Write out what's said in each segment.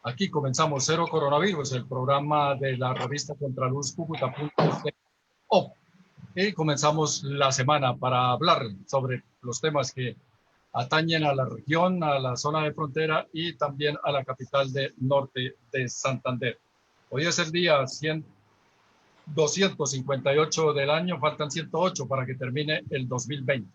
Aquí comenzamos Cero Coronavirus, el programa de la revista Contraluz Cúcuta.co. Y comenzamos la semana para hablar sobre los temas que atañen a la región, a la zona de frontera y también a la capital del norte de Santander. Hoy es el día 258 del año, faltan 108 para que termine el 2020.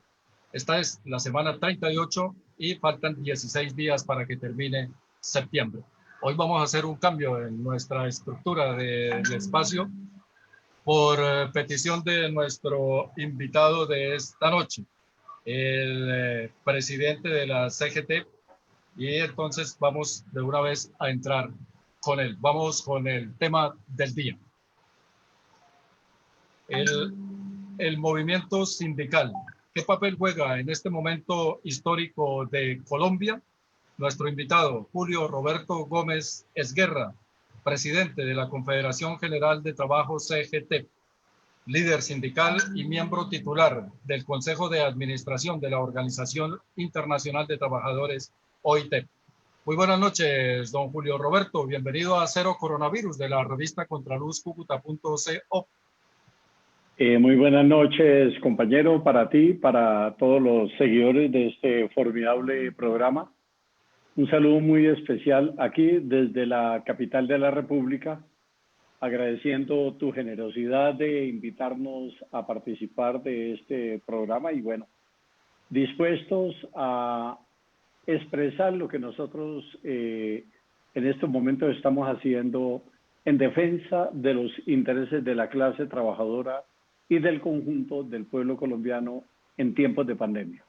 Esta es la semana 38 y faltan 16 días para que termine septiembre. Hoy vamos a hacer un cambio en nuestra estructura del espacio por petición de nuestro invitado de esta noche, el presidente de la CGT, y entonces vamos de una vez a entrar con él. Vamos con el tema del día. El movimiento sindical. ¿Qué papel juega en este momento histórico de Colombia? Nuestro invitado, Julio Roberto Gómez Esguerra, presidente de la Confederación General de Trabajo CGT, líder sindical y miembro titular del Consejo de Administración de la Organización Internacional de Trabajadores, OIT. Muy buenas noches, don Julio Roberto. Bienvenido a Cero Coronavirus de la revista Contraluz Cúcuta.co. Muy buenas noches, compañero, para ti, para todos los seguidores de este formidable programa. Un saludo muy especial aquí desde la capital de la República, agradeciendo tu generosidad de invitarnos a participar de este programa y bueno, dispuestos a expresar lo que nosotros en estos momentos estamos haciendo en defensa de los intereses de la clase trabajadora y del conjunto del pueblo colombiano en tiempos de pandemia.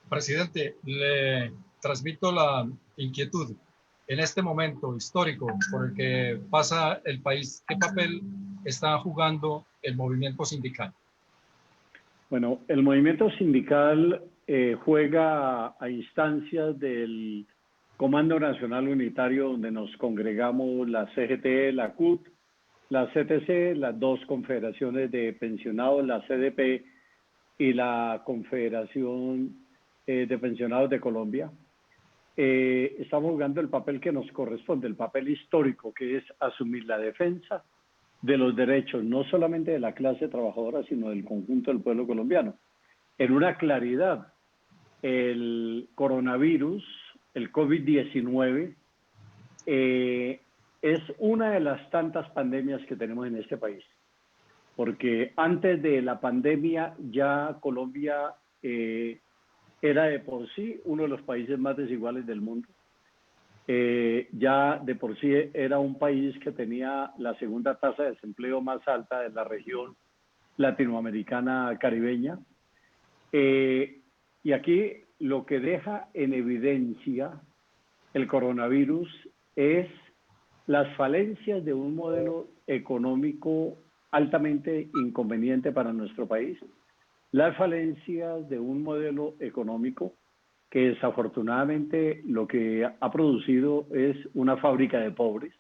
Presidente, le transmito la inquietud en este momento histórico por el que pasa el país. ¿Qué papel está jugando el movimiento sindical? Bueno, el movimiento sindical juega a instancias del Comando Nacional Unitario, donde nos congregamos la CGT, la CUT, la CTC, las dos confederaciones de pensionados, la CDP y la Confederación de Pensionados de Colombia. Estamos jugando el papel que nos corresponde, el papel histórico, que es asumir la defensa de los derechos, no solamente de la clase trabajadora, sino del conjunto del pueblo colombiano. En una claridad, el coronavirus, el COVID-19, es una de las tantas pandemias que tenemos en este país, porque antes de la pandemia ya Colombia era de por sí uno de los países más desiguales del mundo. Ya de por sí era un país que tenía la segunda tasa de desempleo más alta de la región latinoamericana caribeña. Y aquí lo que deja en evidencia el coronavirus es las falencias de un modelo económico altamente inconveniente para nuestro país, las falencias de un modelo económico que desafortunadamente lo que ha producido es una fábrica de pobres,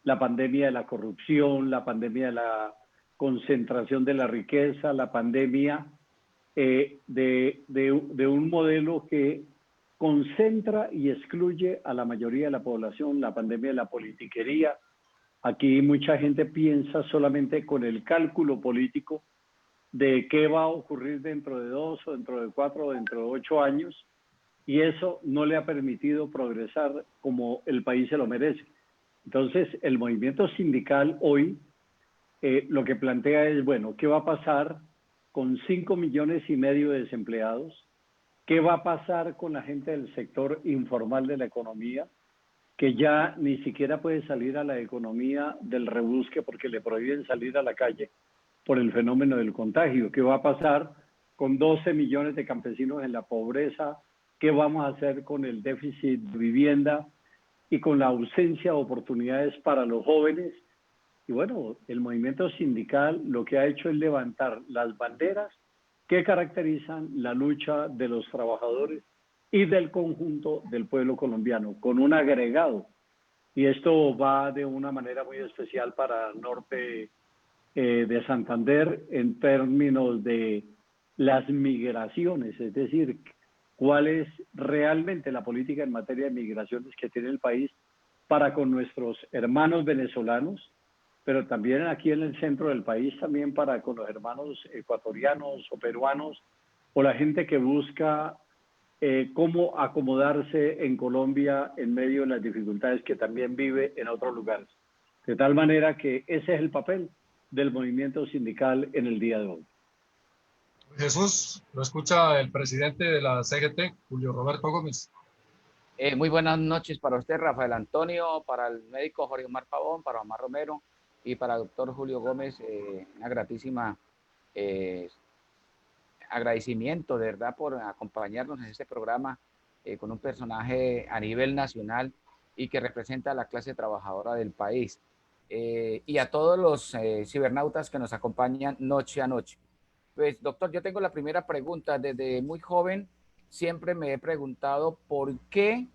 la pandemia de la corrupción, la pandemia de la concentración de la riqueza, la pandemia de un modelo que concentra y excluye a la mayoría de la población, la pandemia de la politiquería. Aquí mucha gente piensa solamente con el cálculo político de qué va a ocurrir dentro de 2 o dentro de 4 o dentro de 8 años, y eso no le ha permitido progresar como el país se lo merece. Entonces, el movimiento sindical hoy lo que plantea es, bueno, ¿qué va a pasar con 5,5 millones de desempleados? ¿Qué va a pasar con la gente del sector informal de la economía, que ya ni siquiera puede salir a la economía del rebusque porque le prohíben salir a la calle por el fenómeno del contagio? ¿Qué va a pasar con 12 millones de campesinos en la pobreza? ¿Qué vamos a hacer con el déficit de vivienda y con la ausencia de oportunidades para los jóvenes? Y bueno, el movimiento sindical lo que ha hecho es levantar las banderas que caracterizan la lucha de los trabajadores y del conjunto del pueblo colombiano, con un agregado. Y esto va de una manera muy especial para el norte de Santander en términos de las migraciones, es decir, cuál es realmente la política en materia de migraciones que tiene el país para con nuestros hermanos venezolanos, pero también aquí en el centro del país, también para con los hermanos ecuatorianos o peruanos, o la gente que busca cómo acomodarse en Colombia en medio de las dificultades que también vive en otros lugares. De tal manera que ese es el papel del movimiento sindical en el día de hoy. Jesús, lo escucha el presidente de la CGT, Julio Roberto Gómez. Muy buenas noches para usted, Rafael Antonio, para el médico Jorge Omar Pavón, para Omar Romero y para el doctor Julio Gómez. Una gratísima agradecimiento, de verdad, por acompañarnos en este programa con un personaje a nivel nacional y que representa a la clase trabajadora del país. Y a todos los cibernautas que nos acompañan noche a noche. Pues, doctor, yo tengo la primera pregunta. Desde muy joven siempre me he preguntado por qué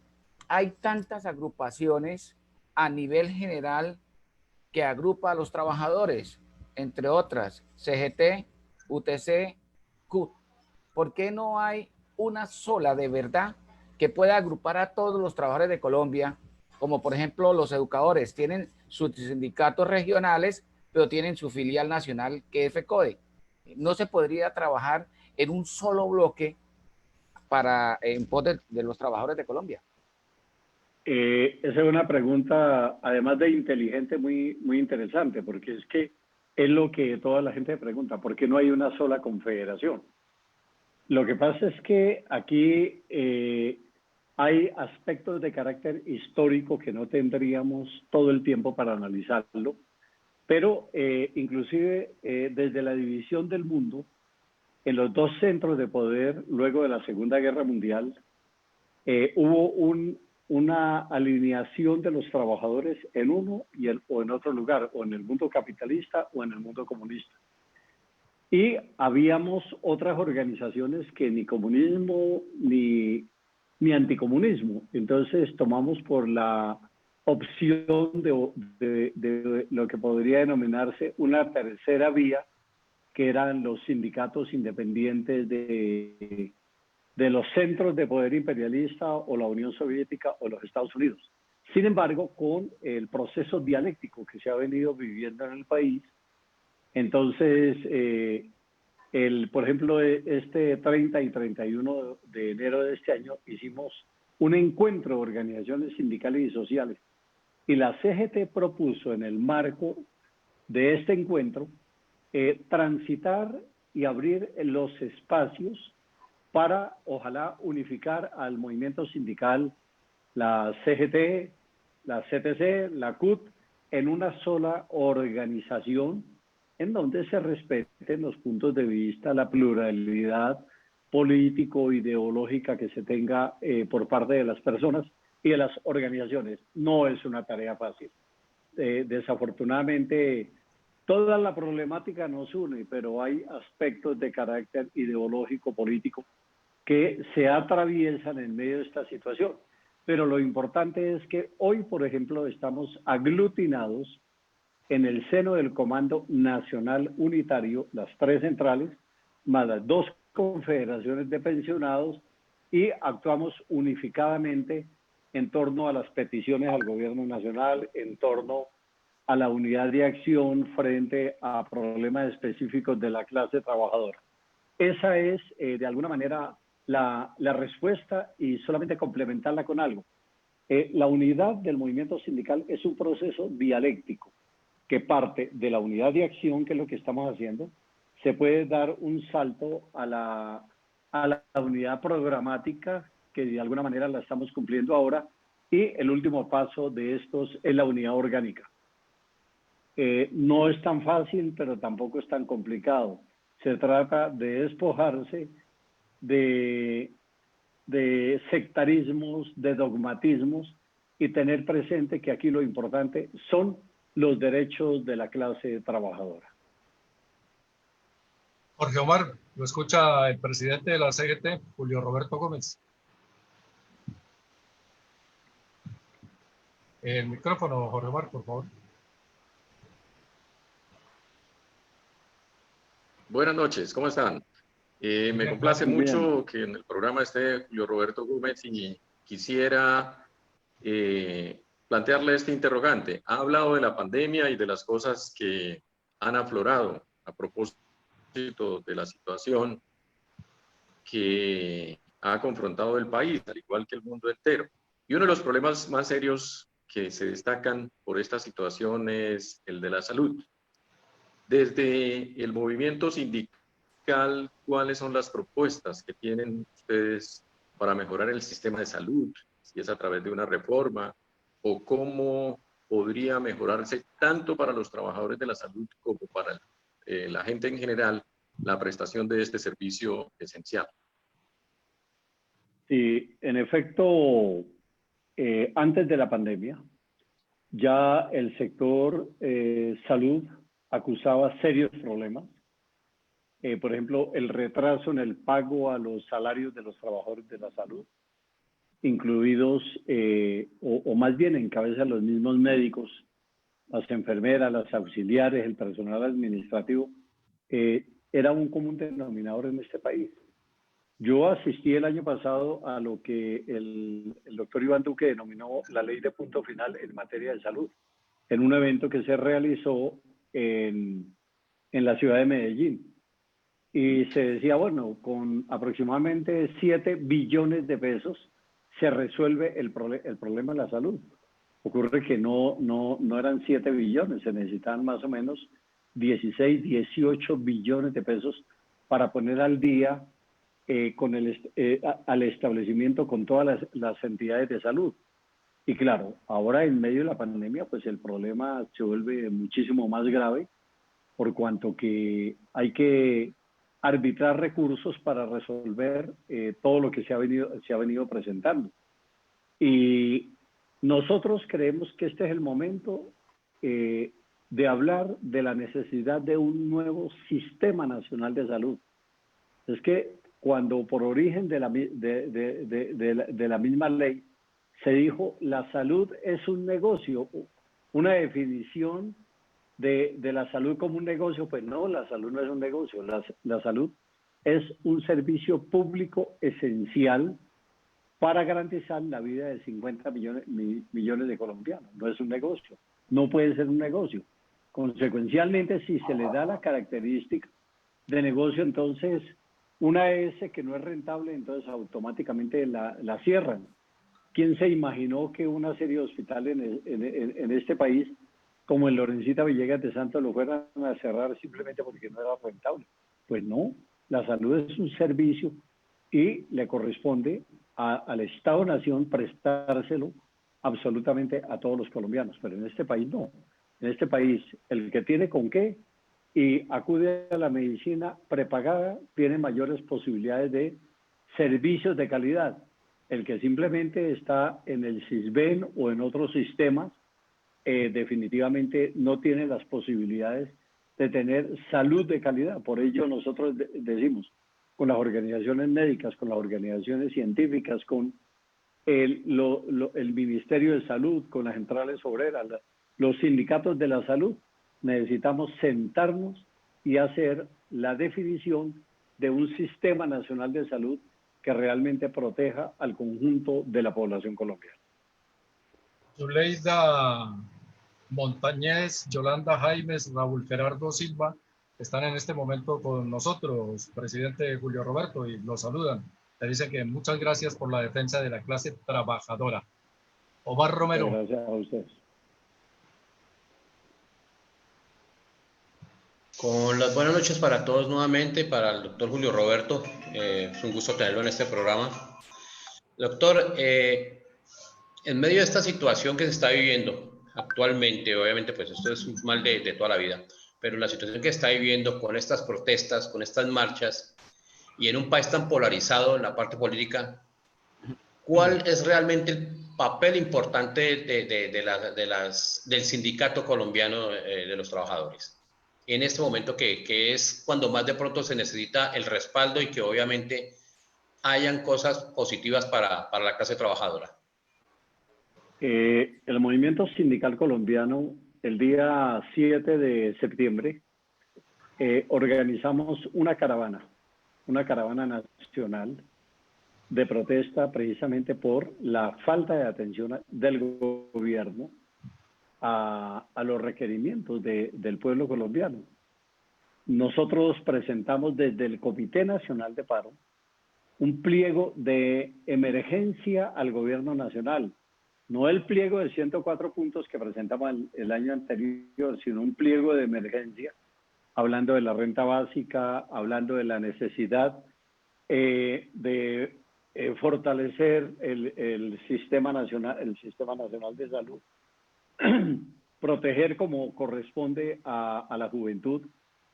hay tantas agrupaciones a nivel general que agrupa a los trabajadores, entre otras, CGT, UTC, CUT. ¿Por qué no hay una sola de verdad que pueda agrupar a todos los trabajadores de Colombia? Como por ejemplo los educadores tienen sus sindicatos regionales, pero tienen su filial nacional que es FECODE. ¿No se podría trabajar en un solo bloque en pos de los trabajadores de Colombia? Esa es una pregunta, además de inteligente, muy, muy interesante, porque es que es lo que toda la gente pregunta, ¿por qué no hay una sola confederación? Lo que pasa es que aquí hay aspectos de carácter histórico que no tendríamos todo el tiempo para analizarlo, pero inclusive desde la división del mundo, en los dos centros de poder luego de la Segunda Guerra Mundial, hubo una alineación de los trabajadores en uno o en otro lugar, o en el mundo capitalista o en el mundo comunista. Y habíamos otras organizaciones que ni comunismo ni anticomunismo. Entonces tomamos por la opción de lo que podría denominarse una tercera vía, que eran los sindicatos independientes de los centros de poder imperialista o la Unión Soviética o los Estados Unidos. Sin embargo, con el proceso dialéctico que se ha venido viviendo en el país, entonces, por ejemplo, este 30 y 31 de enero de este año hicimos un encuentro de organizaciones sindicales y sociales, y la CGT propuso en el marco de este encuentro transitar y abrir los espacios para, ojalá, unificar al movimiento sindical, la CGT, la CTC, la CUT, en una sola organización en donde se respeten los puntos de vista, la pluralidad político-ideológica que se tenga por parte de las personas y de las organizaciones. No es una tarea fácil. Desafortunadamente, toda la problemática nos une, pero hay aspectos de carácter ideológico, político, que se atraviesan en medio de esta situación. Pero lo importante es que hoy, por ejemplo, estamos aglutinados en el seno del Comando Nacional Unitario, las tres centrales, más las dos confederaciones de pensionados, y actuamos unificadamente en torno a las peticiones al gobierno nacional, en torno a la unidad de acción frente a problemas específicos de la clase trabajadora. Esa es, de alguna manera, la respuesta, y solamente complementarla con algo. La unidad del movimiento sindical es un proceso dialéctico que parte de la unidad de acción, que es lo que estamos haciendo. Se puede dar un salto a la unidad programática, que de alguna manera la estamos cumpliendo ahora, y el último paso de estos es la unidad orgánica. No es tan fácil, pero tampoco es tan complicado. Se trata de despojarse de sectarismos, de dogmatismos, y tener presente que aquí lo importante son los derechos de la clase trabajadora. Jorge Omar, lo escucha el presidente de la CGT, Julio Roberto Gómez. El micrófono, Jorge Omar, por favor. Buenas noches, ¿cómo están? Me complace mucho que en el programa esté Julio Roberto Gómez, y quisiera plantearle este interrogante. Ha hablado de la pandemia y de las cosas que han aflorado a propósito de la situación que ha confrontado el país, al igual que el mundo entero. Y uno de los problemas más serios que se destacan por esta situación es el de la salud. Desde el movimiento sindical, ¿cuáles son las propuestas que tienen ustedes para mejorar el sistema de salud? Si es a través de una reforma, o cómo podría mejorarse tanto para los trabajadores de la salud como para la gente en general la prestación de este servicio esencial. Sí, en efecto, antes de la pandemia, ya el sector salud acusaba serios problemas. Por ejemplo, el retraso en el pago a los salarios de los trabajadores de la salud, incluidos, o más bien en cabeza de los mismos médicos, las enfermeras, las auxiliares, el personal administrativo, era un común denominador en este país. Yo asistí el año pasado a lo que el doctor Iván Duque denominó la ley de punto final en materia de salud, en un evento que se realizó en la ciudad de Medellín. Y se decía, bueno, con aproximadamente 7 billones de pesos se resuelve el problema de la salud. Ocurre que no eran 7 billones, se necesitaban más o menos 16, 18 billones de pesos para poner al día al establecimiento con todas las entidades de salud. Y claro, ahora en medio de la pandemia, pues el problema se vuelve muchísimo más grave, por cuanto que hay que arbitrar recursos para resolver todo lo que se ha venido presentando. Y nosotros creemos que este es el momento de hablar de la necesidad de un nuevo sistema nacional de salud. Es que cuando por origen de la misma ley se dijo la salud es un negocio, una definición de la salud como un negocio, pues no, la salud no es un negocio, la salud es un servicio público esencial para garantizar la vida de 50 millones de colombianos. No es un negocio, no puede ser un negocio. Consecuencialmente, si se le da la característica de negocio, entonces una ES que no es rentable, entonces automáticamente la cierran. ¿Quién se imaginó que una serie de hospitales en este país, como el Lorencita Villegas de Santos, lo fueran a cerrar simplemente porque no era rentable? Pues no, la salud es un servicio y le corresponde al Estado-Nación prestárselo absolutamente a todos los colombianos, pero en este país no. En este país, el que tiene con qué y acude a la medicina prepagada tiene mayores posibilidades de servicios de calidad. El que simplemente está en el SISBEN o en otros sistemas, definitivamente no tiene las posibilidades de tener salud de calidad. Por ello nosotros decimos, con las organizaciones médicas, con las organizaciones científicas, con el Ministerio de Salud, con las centrales obreras, los sindicatos de la salud, necesitamos sentarnos y hacer la definición de un sistema nacional de salud que realmente proteja al conjunto de la población colombiana. Zuleida Montañez, Yolanda Jaimes, Raúl Gerardo Silva están en este momento con nosotros, presidente Julio Roberto, y los saludan. Le dicen que muchas gracias por la defensa de la clase trabajadora. Omar Romero. Gracias a ustedes. Con las buenas noches para todos nuevamente, para el doctor Julio Roberto. Es un gusto tenerlo en este programa. Doctor, en medio de esta situación que se está viviendo actualmente, obviamente pues esto es un mal de toda la vida, pero la situación que está viviendo con estas protestas, con estas marchas y en un país tan polarizado en la parte política, ¿cuál es realmente el papel importante del sindicato colombiano de los trabajadores en este momento que es cuando más de pronto se necesita el respaldo y que obviamente hayan cosas positivas para la clase trabajadora? El movimiento sindical colombiano, el día 7 de septiembre, organizamos una caravana nacional de protesta precisamente por la falta de atención del gobierno a los requerimientos del pueblo colombiano. Nosotros presentamos desde el Comité Nacional de Paro un pliego de emergencia al gobierno nacional, no el pliego de 104 puntos que presentamos el año anterior, sino un pliego de emergencia, hablando de la renta básica, hablando de la necesidad de fortalecer el sistema nacional de salud, proteger como corresponde a la juventud,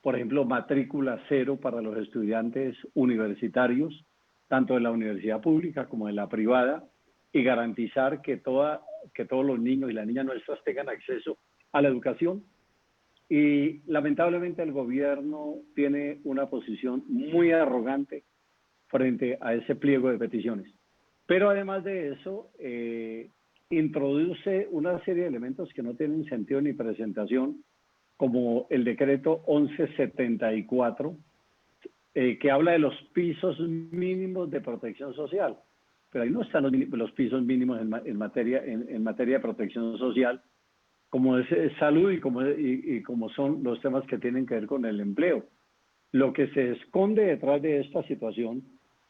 por ejemplo, matrícula cero para los estudiantes universitarios, tanto de la universidad pública como de la privada, y garantizar que todos los niños y las niñas nuestras tengan acceso a la educación. Y lamentablemente el gobierno tiene una posición muy arrogante frente a ese pliego de peticiones. Pero además de eso, introduce una serie de elementos que no tienen sentido ni presentación, como el decreto 1174, que habla de los pisos mínimos de protección social. Pero ahí no están los pisos mínimos en materia de protección social, como es salud y como son los temas que tienen que ver con el empleo. Lo que se esconde detrás de esta situación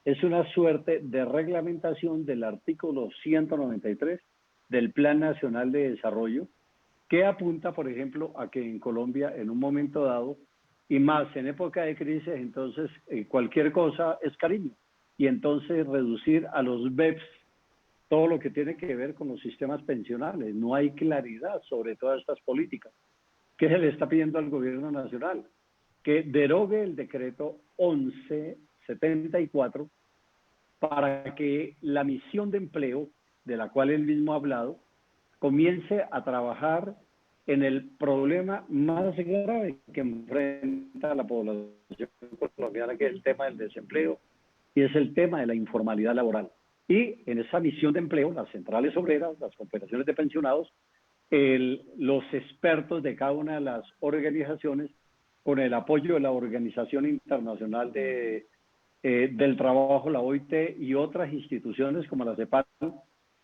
es una suerte de reglamentación del artículo 193 del Plan Nacional de Desarrollo, que apunta, por ejemplo, a que en Colombia, en un momento dado, y más en época de crisis, entonces cualquier cosa es cariño. Y entonces reducir a los BEPS todo lo que tiene que ver con los sistemas pensionales. No hay claridad sobre todas estas políticas. ¿Qué se le está pidiendo al gobierno nacional? Que derogue el decreto 1174 para que la misión de empleo, de la cual él mismo ha hablado, comience a trabajar en el problema más grave que enfrenta la población colombiana, que es el tema del desempleo, y es el tema de la informalidad laboral. Y en esa misión de empleo, las centrales obreras, las confederaciones de pensionados, los expertos de cada una de las organizaciones, con el apoyo de la Organización Internacional del Trabajo, la OIT, y otras instituciones como la CEPAL,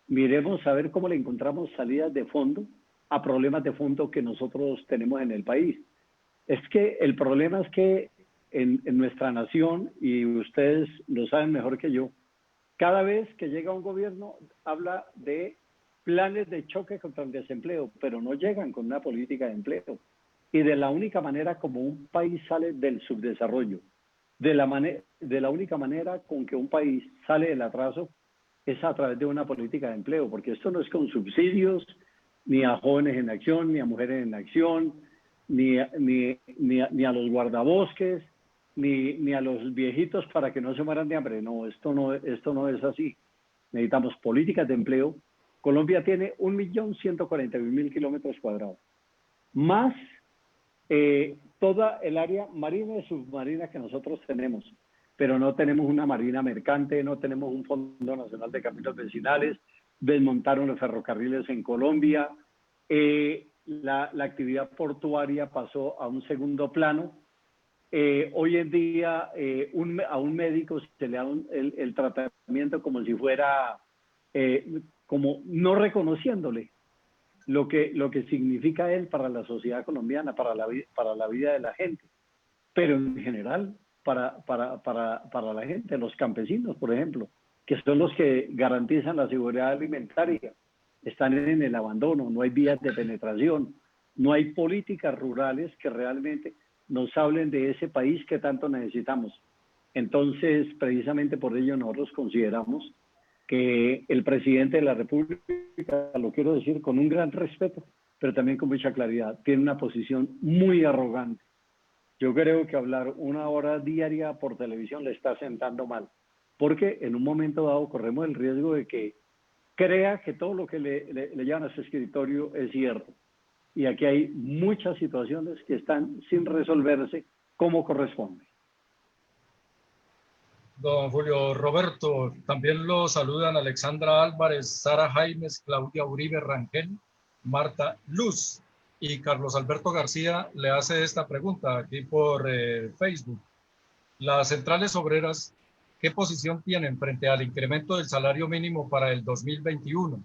miremos a ver cómo le encontramos salidas de fondo a problemas de fondo que nosotros tenemos en el país. Es que el problema es que en nuestra nación, y ustedes lo saben mejor que yo, cada vez que llega un gobierno habla de planes de choque contra el desempleo, pero no llegan con una política de empleo. Y de la única manera como un país sale del subdesarrollo, de la única manera con que un país sale del atraso, es a través de una política de empleo, porque esto no es con subsidios, ni a jóvenes en acción, ni a mujeres en acción, ni a los guardabosques, ni a los viejitos para que no se mueran de hambre. No, esto no es así. Necesitamos políticas de empleo. Colombia tiene 1.141.000 kilómetros cuadrados, más toda el área marina y submarina que nosotros tenemos, pero no tenemos una marina mercante, no tenemos un Fondo Nacional de Caminos Vecinales, desmontaron los ferrocarriles en Colombia, la actividad portuaria pasó a un segundo plano. Hoy en día a un médico se le da el tratamiento como si fuera, como no reconociéndole lo que significa él para la sociedad colombiana, para la vida de la gente, pero en general para la gente, los campesinos, por ejemplo, que son los que garantizan la seguridad alimentaria, están en el abandono, no hay vías de penetración, no hay políticas rurales que realmente nos hablen de ese país que tanto necesitamos. Entonces, precisamente por ello nosotros consideramos que el presidente de la República, lo quiero decir con un gran respeto, pero también con mucha claridad, tiene una posición muy arrogante. Yo creo que hablar 1 hora diaria por televisión le está sentando mal, porque en un momento dado corremos el riesgo de que crea que todo lo que le llevan a su escritorio es cierto. Y aquí hay muchas situaciones que están sin resolverse como corresponde. Don Julio Roberto, también lo saludan Alexandra Álvarez, Sara Jaimes, Claudia Uribe Rangel, Marta Luz, y Carlos Alberto García le hace esta pregunta aquí por Facebook. Las centrales obreras ¿Qué posición tienen frente al incremento del salario mínimo para el 2021,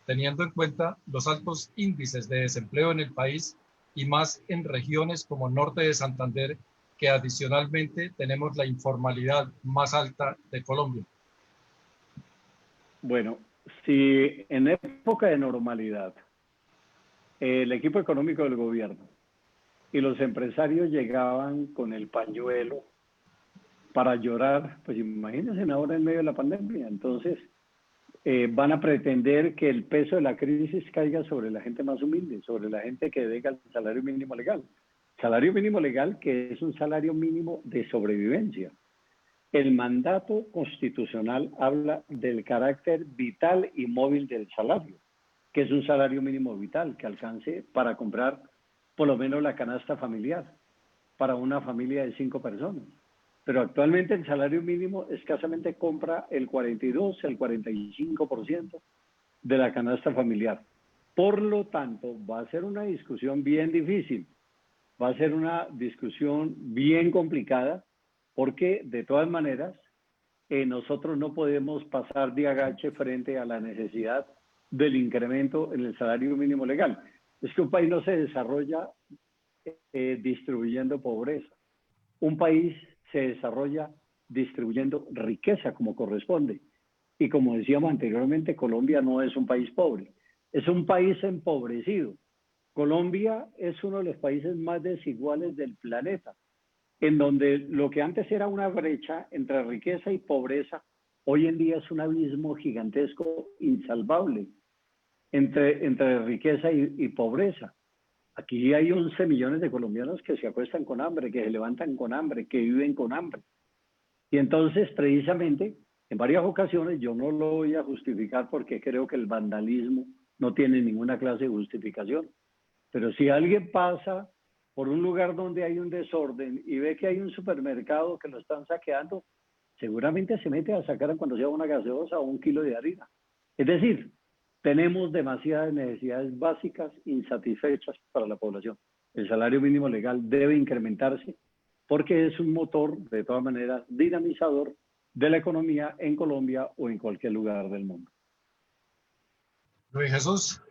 teniendo en cuenta los altos índices de desempleo en el país y más en regiones como norte de Santander, que adicionalmente tenemos la informalidad más alta de Colombia? Bueno, si en época de normalidad el equipo económico del gobierno y los empresarios llegaban con el pañuelo para llorar, pues imagínense ahora en medio de la pandemia. Entonces, van a pretender que el peso de la crisis caiga sobre la gente más humilde, sobre la gente que deja el salario mínimo legal. Salario mínimo legal que es un salario mínimo de sobrevivencia. El mandato constitucional habla del carácter vital y móvil del salario, que es un salario mínimo vital que alcance para comprar por lo menos la canasta familiar para una familia de 5 personas. Pero actualmente el salario mínimo escasamente compra el 42, el 45% de la canasta familiar. Por lo tanto, va a ser una discusión bien difícil, va a ser una discusión bien complicada, porque de todas maneras nosotros no podemos pasar de agache frente a la necesidad del incremento en el salario mínimo legal. Es que un país no se desarrolla distribuyendo pobreza. Un país se desarrolla distribuyendo riqueza como corresponde. Y como decíamos anteriormente, Colombia no es un país pobre, es un país empobrecido. Colombia es uno de los países más desiguales del planeta, en donde lo que antes era una brecha entre riqueza y pobreza, hoy en día es un abismo gigantesco, insalvable, entre riqueza y pobreza. Aquí hay 11 millones de colombianos que se acuestan con hambre, que se levantan con hambre, que viven con hambre. Y entonces, precisamente, en varias ocasiones, yo no lo voy a justificar porque creo que el vandalismo no tiene ninguna clase de justificación. Pero si alguien pasa por un lugar donde hay un desorden y ve que hay un supermercado que lo están saqueando, seguramente se mete a sacar cuando sea una gaseosa o un kilo de harina. Es decir, tenemos demasiadas necesidades básicas insatisfechas para la población. El salario mínimo legal debe incrementarse porque es un motor, de todas maneras, dinamizador de la economía en Colombia o en cualquier lugar del mundo. Luis Jesús.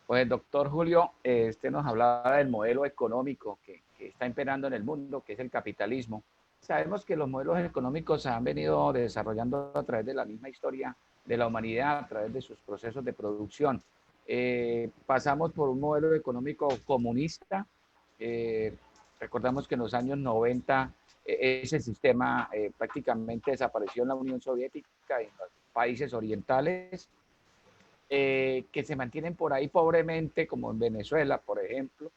Pues, doctor Julio, usted nos hablaba del modelo económico que está imperando en el mundo, que es el capitalismo. Sabemos que los modelos económicos se han venido desarrollando a través de la misma historia de la humanidad, a través de sus procesos de producción. Pasamos por un modelo económico comunista. Recordamos que en los años 90 ese sistema prácticamente desapareció en la Unión Soviética y en los países orientales. Que se mantienen por ahí pobremente, como en Venezuela, por ejemplo,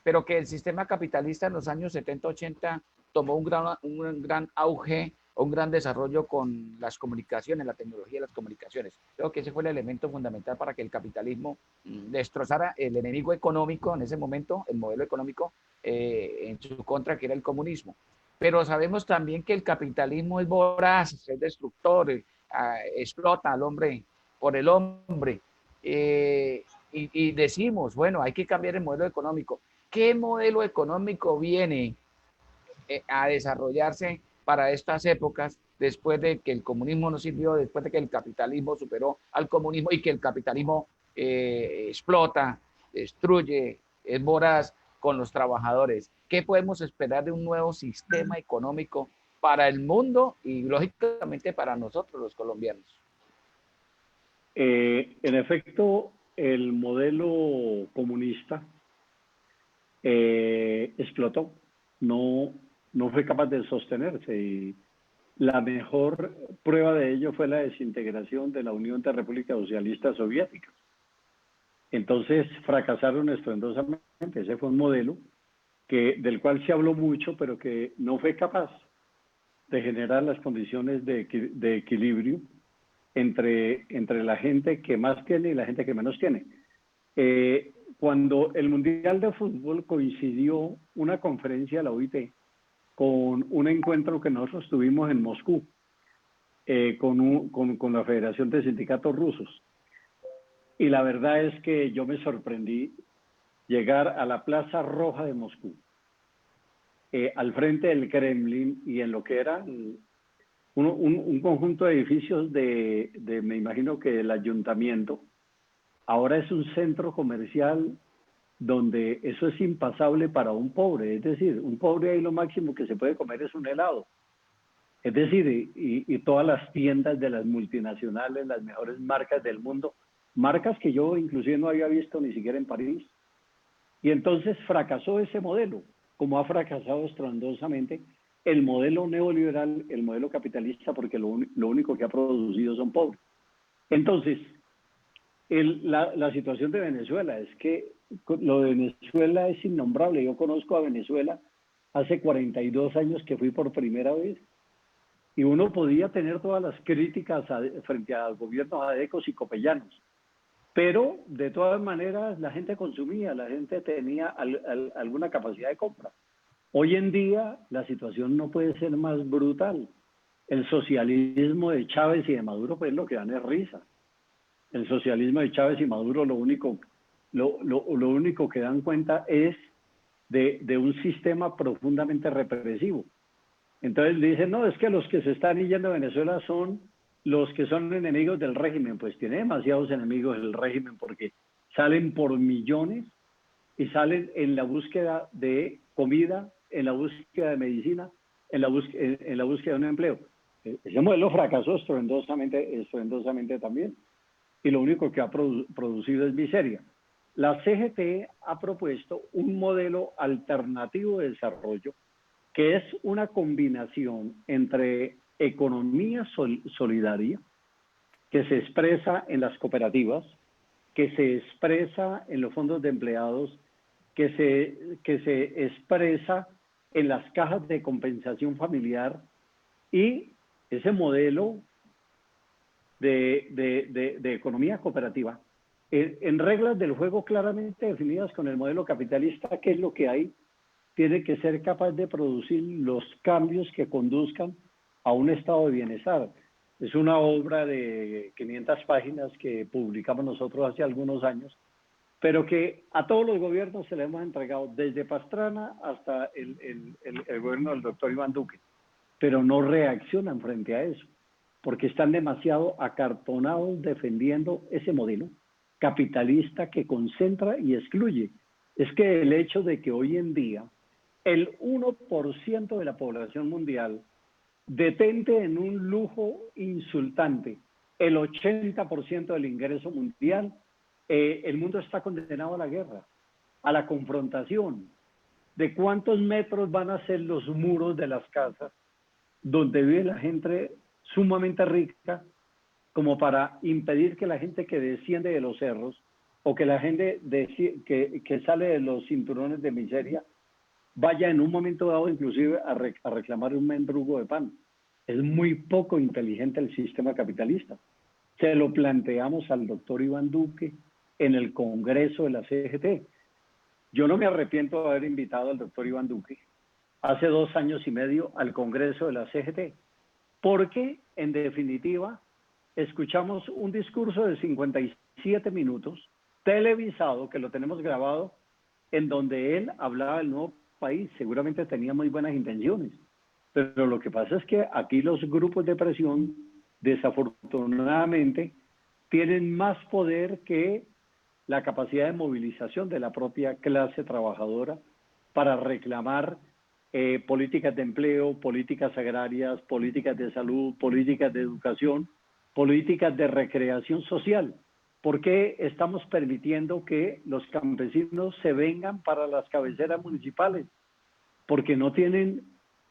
pero que el sistema capitalista en los años 70-80 tomó un gran auge, un gran desarrollo con las comunicaciones, la tecnología de las comunicaciones. Creo que ese fue el elemento fundamental para que el capitalismo destrozara el enemigo económico en ese momento, el modelo económico en su contra, que era el comunismo. Pero sabemos también que el capitalismo es voraz, es destructor, explota al hombre por el hombre. Y decimos, bueno, hay que cambiar el modelo económico. ¿Qué modelo económico viene a desarrollarse para estas épocas después de que el comunismo no sirvió, después de que el capitalismo superó al comunismo y que el capitalismo explota, destruye, es voraz con los trabajadores? ¿Qué podemos esperar de un nuevo sistema económico para el mundo y lógicamente para nosotros los colombianos? En efecto, el modelo comunista explotó, no fue capaz de sostenerse, y la mejor prueba de ello fue la desintegración de la Unión de Repúblicas Socialistas Soviéticas. Entonces fracasaron estruendosamente. Ese fue un modelo del cual se habló mucho, pero que no fue capaz de generar las condiciones de equilibrio entre la gente que más tiene y la gente que menos tiene. Cuando el Mundial de Fútbol coincidió una conferencia de la OIT con un encuentro que nosotros tuvimos en Moscú con la Federación de Sindicatos Rusos. Y la verdad es que yo me sorprendí llegar a la Plaza Roja de Moscú, al frente del Kremlin y en lo que era un conjunto de edificios me imagino que del ayuntamiento. Ahora es un centro comercial donde eso es impasable para un pobre. Es decir, un pobre ahí lo máximo que se puede comer es un helado. Es decir, y todas las tiendas de las multinacionales, las mejores marcas del mundo, marcas que yo inclusive no había visto ni siquiera en París. Y entonces fracasó ese modelo, como ha fracasado estrondosamente el modelo neoliberal, el modelo capitalista, porque lo único que ha producido son pobres. Entonces, la situación de Venezuela es que lo de Venezuela es innombrable. Yo conozco a Venezuela hace 42 años que fui por primera vez, y uno podía tener todas las críticas frente a gobiernos adecos y copellanos, pero de todas maneras la gente consumía, la gente tenía alguna capacidad de compra. Hoy en día la situación no puede ser más brutal. El socialismo de Chávez y de Maduro, pues lo que dan es risa. El socialismo de Chávez y Maduro lo único que dan cuenta es de un sistema profundamente represivo. Entonces dicen, no, es que los que se están yendo a Venezuela son los que son enemigos del régimen. Pues tiene demasiados enemigos el régimen, porque salen por millones y salen en la búsqueda de comida, en la búsqueda de medicina, en la búsqueda de un empleo. Ese modelo fracasó estruendosamente también, y lo único que ha producido es miseria. La CGT ha propuesto un modelo alternativo de desarrollo que es una combinación entre economía solidaria, que se expresa en las cooperativas, que se expresa en los fondos de empleados, que se expresa en las cajas de compensación familiar, y ese modelo de economía cooperativa, en reglas del juego claramente definidas con el modelo capitalista, ¿qué es lo que hay? Tiene que ser capaz de producir los cambios que conduzcan a un estado de bienestar. Es una obra de 500 páginas que publicamos nosotros hace algunos años, pero que a todos los gobiernos se le hemos entregado, desde Pastrana hasta el gobierno del doctor Iván Duque, pero no reaccionan frente a eso, porque están demasiado acartonados defendiendo ese modelo capitalista que concentra y excluye. Es que el hecho de que hoy en día el 1% de la población mundial detente en un lujo insultante el 80% del ingreso mundial, el mundo está condenado a la guerra, a la confrontación. ¿De cuántos metros van a ser los muros de las casas donde vive la gente sumamente rica, como para impedir que la gente que desciende de los cerros o que la gente que sale de los cinturones de miseria vaya en un momento dado inclusive a reclamar un mendrugo de pan? Es muy poco inteligente el sistema capitalista. Se lo planteamos al doctor Iván Duque en el Congreso de la CGT. Yo no me arrepiento de haber invitado al doctor Iván Duque hace 2 años y medio al Congreso de la CGT, porque en definitiva escuchamos un discurso de 57 minutos televisado, que lo tenemos grabado, en donde él hablaba del nuevo país. Seguramente tenía muy buenas intenciones, pero lo que pasa es que aquí los grupos de presión desafortunadamente tienen más poder que la capacidad de movilización de la propia clase trabajadora para reclamar políticas de empleo, políticas agrarias, políticas de salud, políticas de educación, políticas de recreación social. ¿Por qué estamos permitiendo que los campesinos se vengan para las cabeceras municipales? Porque no tienen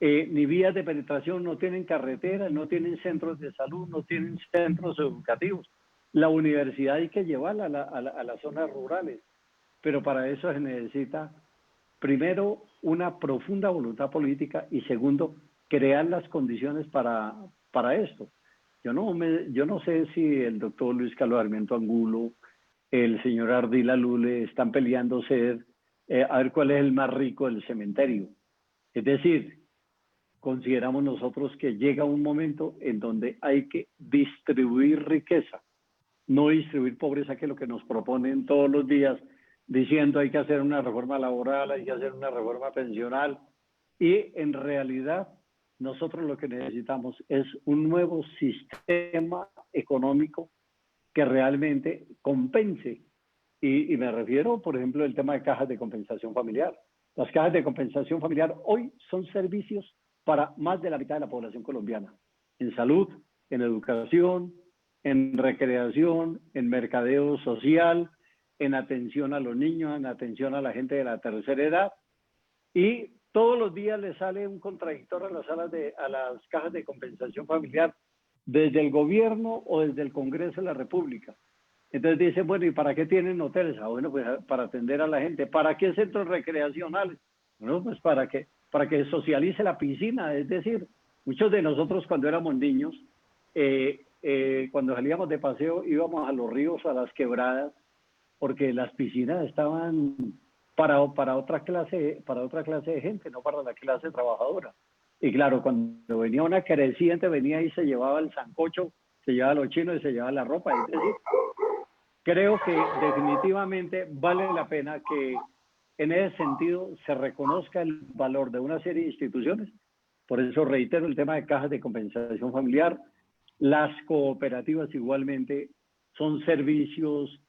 ni vías de penetración, no tienen carreteras, no tienen centros de salud, no tienen centros educativos. La universidad hay que llevarla a las zonas rurales, pero para eso se necesita, primero, una profunda voluntad política, y segundo, crear las condiciones para esto. Yo no sé si el doctor Luis Carlos Sarmiento Angulo, el señor Ardila Lule están peleándose a ver cuál es el más rico del cementerio. Es decir, consideramos nosotros que llega un momento en donde hay que distribuir riqueza, no distribuir pobreza, que es lo que nos proponen todos los días, diciendo hay que hacer una reforma laboral, hay que hacer una reforma pensional, y en realidad nosotros lo que necesitamos es un nuevo sistema económico que realmente compense. Y me refiero, por ejemplo, al tema de cajas de compensación familiar. Las cajas de compensación familiar hoy son servicios para más de la mitad de la población colombiana, en salud, en educación, en recreación, en mercadeo social, en atención a los niños, en atención a la gente de la tercera edad. Y todos los días le sale un contradictor a las cajas de compensación familiar desde el gobierno o desde el Congreso de la República. Entonces dicen, bueno, ¿y para qué tienen hoteles? Ah, bueno, pues para atender a la gente. ¿Para qué centros recreacionales? Bueno, pues para que socialice la piscina. Es decir, muchos de nosotros cuando éramos niños, cuando salíamos de paseo, íbamos a los ríos, a las quebradas, porque las piscinas estaban para otra clase de gente, no para la clase trabajadora. Y claro, cuando venía una creciente, venía y se llevaba el sancocho, se llevaba los chinos y se llevaba la ropa. Es decir, creo que definitivamente vale la pena que en ese sentido se reconozca el valor de una serie de instituciones. Por eso reitero el tema de cajas de compensación familiar. Las cooperativas igualmente son servicios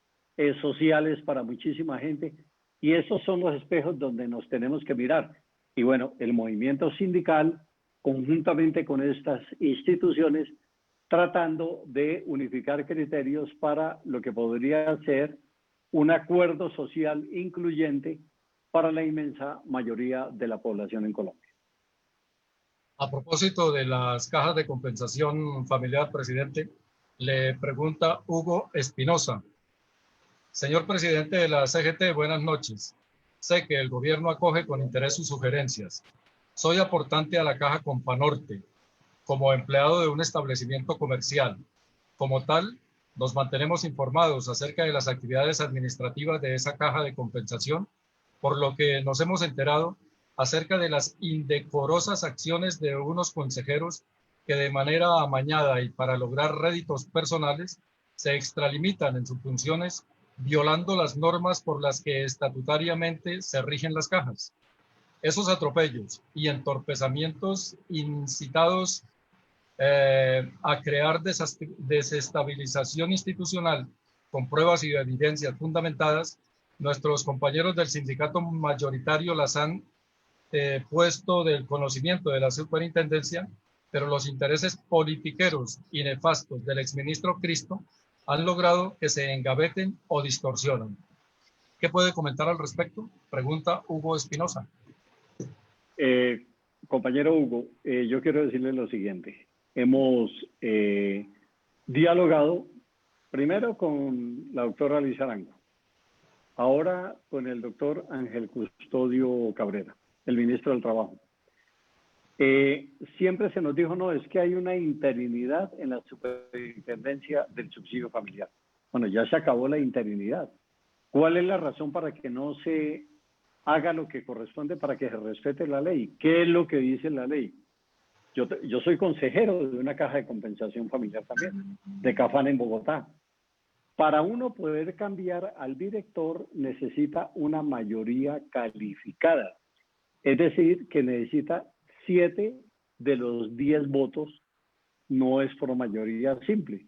sociales para muchísima gente y esos son los espejos donde nos tenemos que mirar. Y bueno, el movimiento sindical, conjuntamente con estas instituciones, tratando de unificar criterios para lo que podría ser un acuerdo social incluyente para la inmensa mayoría de la población en Colombia. A propósito de las cajas de compensación familiar, presidente, le pregunta Hugo Espinosa. Señor presidente de la CGT, buenas noches. Sé que el gobierno acoge con interés sus sugerencias. Soy aportante a la Caja Companorte como empleado de un establecimiento comercial. Como tal, nos mantenemos informados acerca de las actividades administrativas de esa caja de compensación, por lo que nos hemos enterado acerca de las indecorosas acciones de unos consejeros que de manera amañada y para lograr réditos personales se extralimitan en sus funciones, violando las normas por las que estatutariamente se rigen las cajas. Esos atropellos y entorpecimientos incitados a crear desestabilización institucional con pruebas y evidencias fundamentadas, nuestros compañeros del sindicato mayoritario las han puesto del conocimiento de la superintendencia, pero los intereses politiqueros y nefastos del exministro Cristo han logrado que se engaveten o distorsionan. ¿Qué puede comentar al respecto? Pregunta Hugo Espinosa. Compañero Hugo, yo quiero decirle lo siguiente. Hemos dialogado primero con la doctora Liz Arango, ahora con el doctor Ángel Custodio Cabrera, el ministro del Trabajo. Siempre se nos dijo, no, es que hay una interinidad en la superintendencia del subsidio familiar. Bueno, ya se acabó la interinidad. ¿Cuál es la razón para que no se haga lo que corresponde para que se respete la ley? ¿Qué es lo que dice la ley? Yo soy consejero de una caja de compensación familiar también, de Cafán en Bogotá. Para uno poder cambiar al director necesita una mayoría calificada. Es decir, que necesita 7 de los 10 votos, no es por mayoría simple.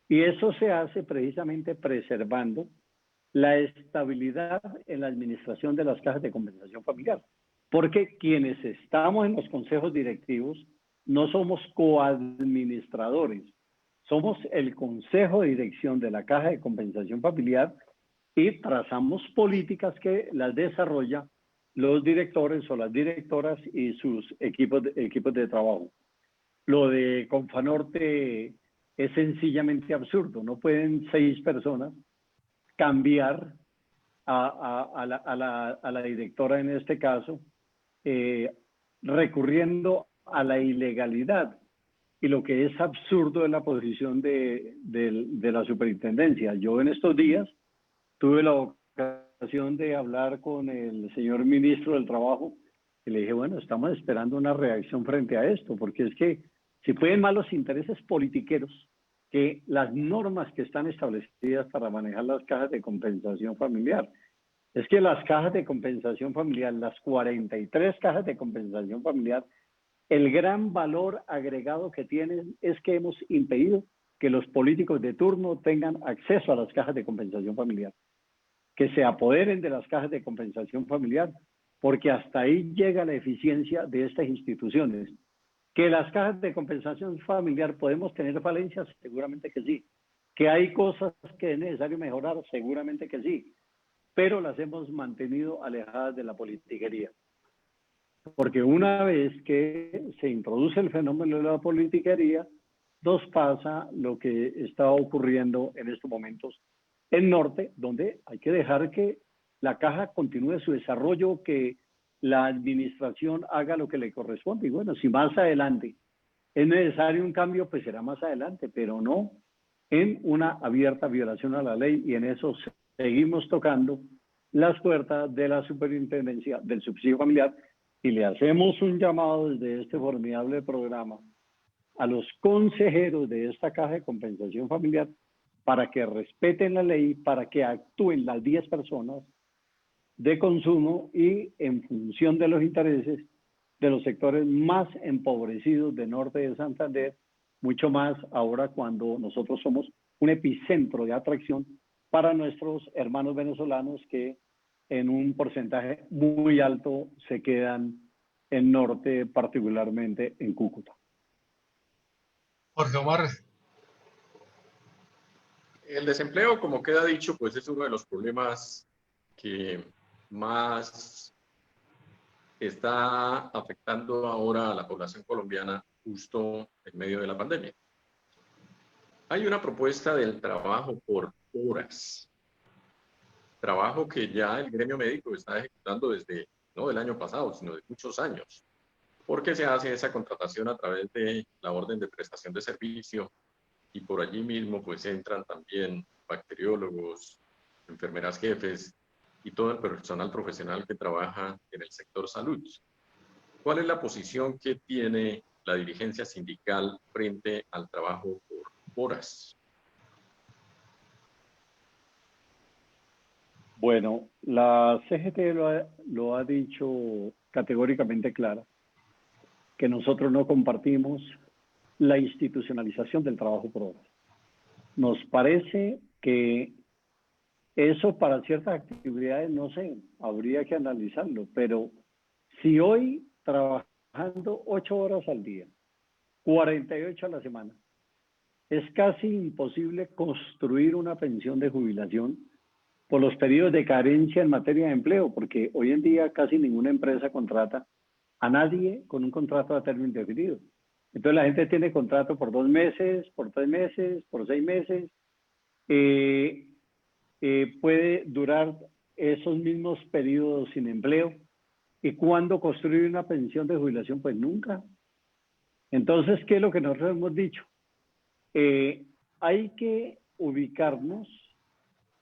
Y eso se hace precisamente preservando la estabilidad en la administración de las cajas de compensación familiar. Porque quienes estamos en los consejos directivos no somos coadministradores, somos el consejo de dirección de la caja de compensación familiar y trazamos políticas que las desarrolla los directores o las directoras y sus equipos de trabajo. Lo de Companorte es sencillamente absurdo. No pueden 6 personas cambiar a la directora en este caso, recurriendo a la ilegalidad. Y lo que es absurdo es la posición de la superintendencia. Yo en estos días tuve la ocasión de hablar con el señor ministro del Trabajo y le dije, bueno, estamos esperando una reacción frente a esto, porque es que si pueden más los intereses politiqueros que las normas que están establecidas para manejar las cajas de compensación familiar. Es que las cajas de compensación familiar, las 43 cajas de compensación familiar, el gran valor agregado que tienen es que hemos impedido que los políticos de turno tengan acceso a las cajas de compensación familiar, que se apoderen de las cajas de compensación familiar, porque hasta ahí llega la eficiencia de estas instituciones. ¿Que las cajas de compensación familiar podemos tener falencias? Seguramente que sí. ¿Que hay cosas que es necesario mejorar? Seguramente que sí. Pero las hemos mantenido alejadas de la politiquería. Porque una vez que se introduce el fenómeno de la politiquería, nos pasa lo que está ocurriendo en estos momentos en Norte, donde hay que dejar que la caja continúe su desarrollo, que la administración haga lo que le corresponde. Y bueno, si más adelante es necesario un cambio, pues será más adelante, pero no en una abierta violación a la ley, y en eso seguimos tocando las puertas de la superintendencia del subsidio familiar, y le hacemos un llamado desde este formidable programa a los consejeros de esta caja de compensación familiar para que respeten la ley, para que actúen las 10 personas de consumo y en función de los intereses de los sectores más empobrecidos de Norte de Santander, mucho más ahora cuando nosotros somos un epicentro de atracción para nuestros hermanos venezolanos que en un porcentaje muy alto se quedan en Norte, particularmente en Cúcuta. Jorge Omar. El desempleo, como queda dicho, pues es uno de los problemas que más está afectando ahora a la población colombiana justo en medio de la pandemia. Hay una propuesta del trabajo por horas, trabajo que ya el gremio médico está ejecutando desde no del año pasado, sino de muchos años, porque se hace esa contratación a través de la orden de prestación de servicio, y por allí mismo pues entran también bacteriólogos, enfermeras jefes y todo el personal profesional que trabaja en el sector salud. ¿Cuál es la posición que tiene la dirigencia sindical frente al trabajo por horas? Bueno, la CGT lo ha dicho categóricamente clara, que nosotros no compartimos la institucionalización del trabajo por horas. Nos parece que eso para ciertas actividades, no sé, habría que analizarlo, pero si hoy trabajando 8 horas al día, 48 a la semana, es casi imposible construir una pensión de jubilación por los periodos de carencia en materia de empleo, porque hoy en día casi ninguna empresa contrata a nadie con un contrato a término indefinido. Entonces la gente tiene contrato por 2 meses, por 3 meses, por 6 meses. Puede durar esos mismos periodos sin empleo. ¿Y cuándo construir una pensión de jubilación? Pues nunca. Entonces, ¿qué es lo que nosotros hemos dicho? Hay que ubicarnos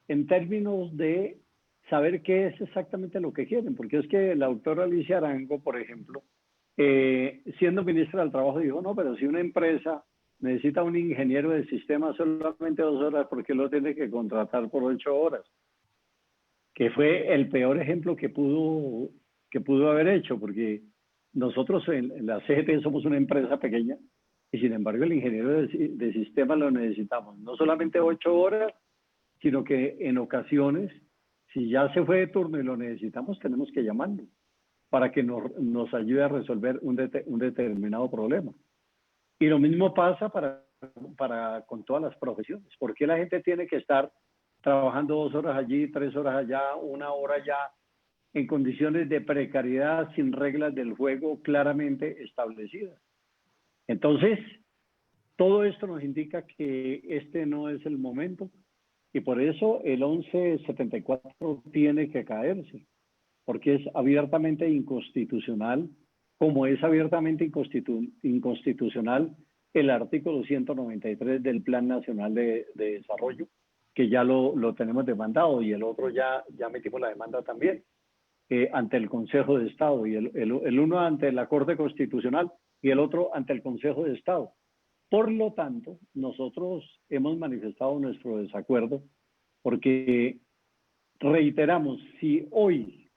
en términos de saber qué es exactamente lo que quieren, porque es que la doctora Alicia Arango, por ejemplo, siendo ministra del Trabajo, dijo, no, pero si una empresa necesita un ingeniero de sistemas solamente 2 horas, ¿por qué lo tiene que contratar por 8 horas? Que fue el peor ejemplo que pudo haber hecho, porque nosotros en la CGT somos una empresa pequeña y sin embargo el ingeniero de sistemas lo necesitamos, no solamente 8 horas, sino que en ocasiones, si ya se fue de turno y lo necesitamos, tenemos que llamarlo para que nos ayude a resolver un determinado problema. Y lo mismo pasa con todas las profesiones. ¿Por qué la gente tiene que estar trabajando 2 horas allí, 3 horas allá, 1 hora allá, en condiciones de precariedad, sin reglas del juego claramente establecidas? Entonces, todo esto nos indica que este no es el momento, y por eso el 1174 tiene que caerse, porque es abiertamente inconstitucional, como es abiertamente inconstitucional el artículo 193 del Plan Nacional de Desarrollo, que ya lo tenemos demandado, y el otro ya metimos la demanda también ante el Consejo de Estado, y el uno ante la Corte Constitucional y el otro ante el Consejo de Estado. Por lo tanto, nosotros hemos manifestado nuestro desacuerdo porque reiteramos, si hoy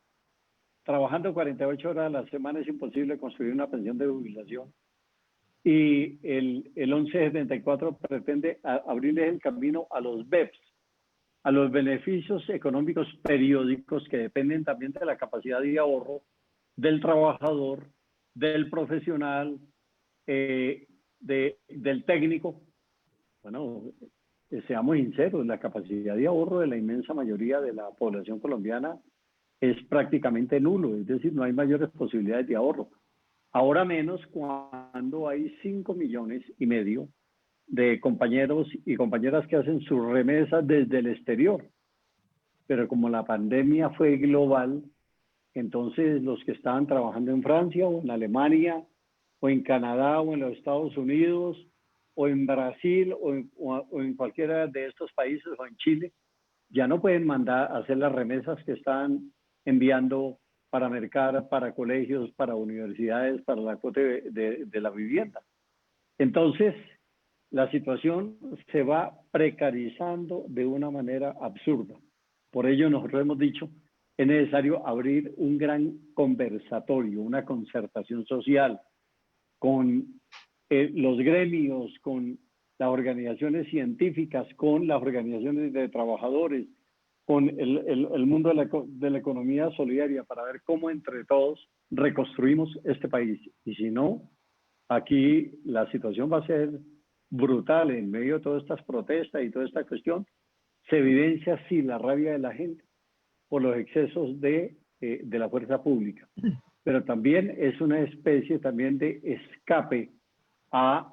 trabajando 48 horas a la semana es imposible construir una pensión de jubilación. Y el 1174 pretende abrirle el camino a los BEPS, a los beneficios económicos periódicos que dependen también de la capacidad de ahorro del trabajador, del profesional, del técnico. Bueno, seamos sinceros, la capacidad de ahorro de la inmensa mayoría de la población colombiana es prácticamente nulo, es decir, no hay mayores posibilidades de ahorro. Ahora menos cuando hay 5,5 millones de compañeros y compañeras que hacen sus remesas desde el exterior. Pero como la pandemia fue global, entonces los que estaban trabajando en Francia o en Alemania o en Canadá o en los Estados Unidos o en Brasil o en cualquiera de estos países o en Chile, ya no pueden hacer las remesas que están enviando para mercar, para colegios, para universidades, para la cuota de la vivienda. Entonces, la situación se va precarizando de una manera absurda. Por ello, nosotros hemos dicho, es necesario abrir un gran conversatorio, una concertación social con los gremios, con las organizaciones científicas, con las organizaciones de trabajadores, con el mundo de la economía solidaria, para ver cómo entre todos reconstruimos este país. Y si no, aquí la situación va a ser brutal en medio de todas estas protestas y toda esta cuestión. Se evidencia así la rabia de la gente por los excesos de la fuerza pública, pero también es una especie también de escape a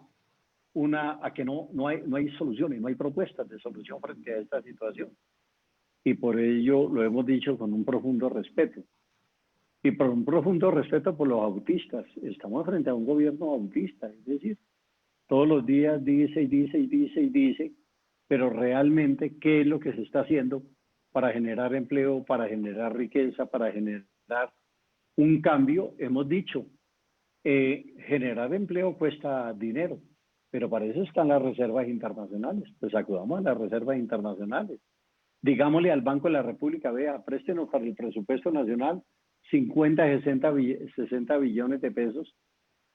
que no hay soluciones, no hay propuestas de solución frente a esta situación. Y por ello lo hemos dicho con un profundo respeto. Y por un profundo respeto por los autistas. Estamos frente a un gobierno autista, es decir, todos los días dice y dice y dice y dice, pero realmente, ¿qué es lo que se está haciendo para generar empleo, para generar riqueza, para generar un cambio? Hemos dicho, generar empleo cuesta dinero, pero para eso están las reservas internacionales. Pues acudamos a las reservas internacionales. Digámosle al Banco de la República, vea, préstenos para el presupuesto nacional 50, 60 billones de pesos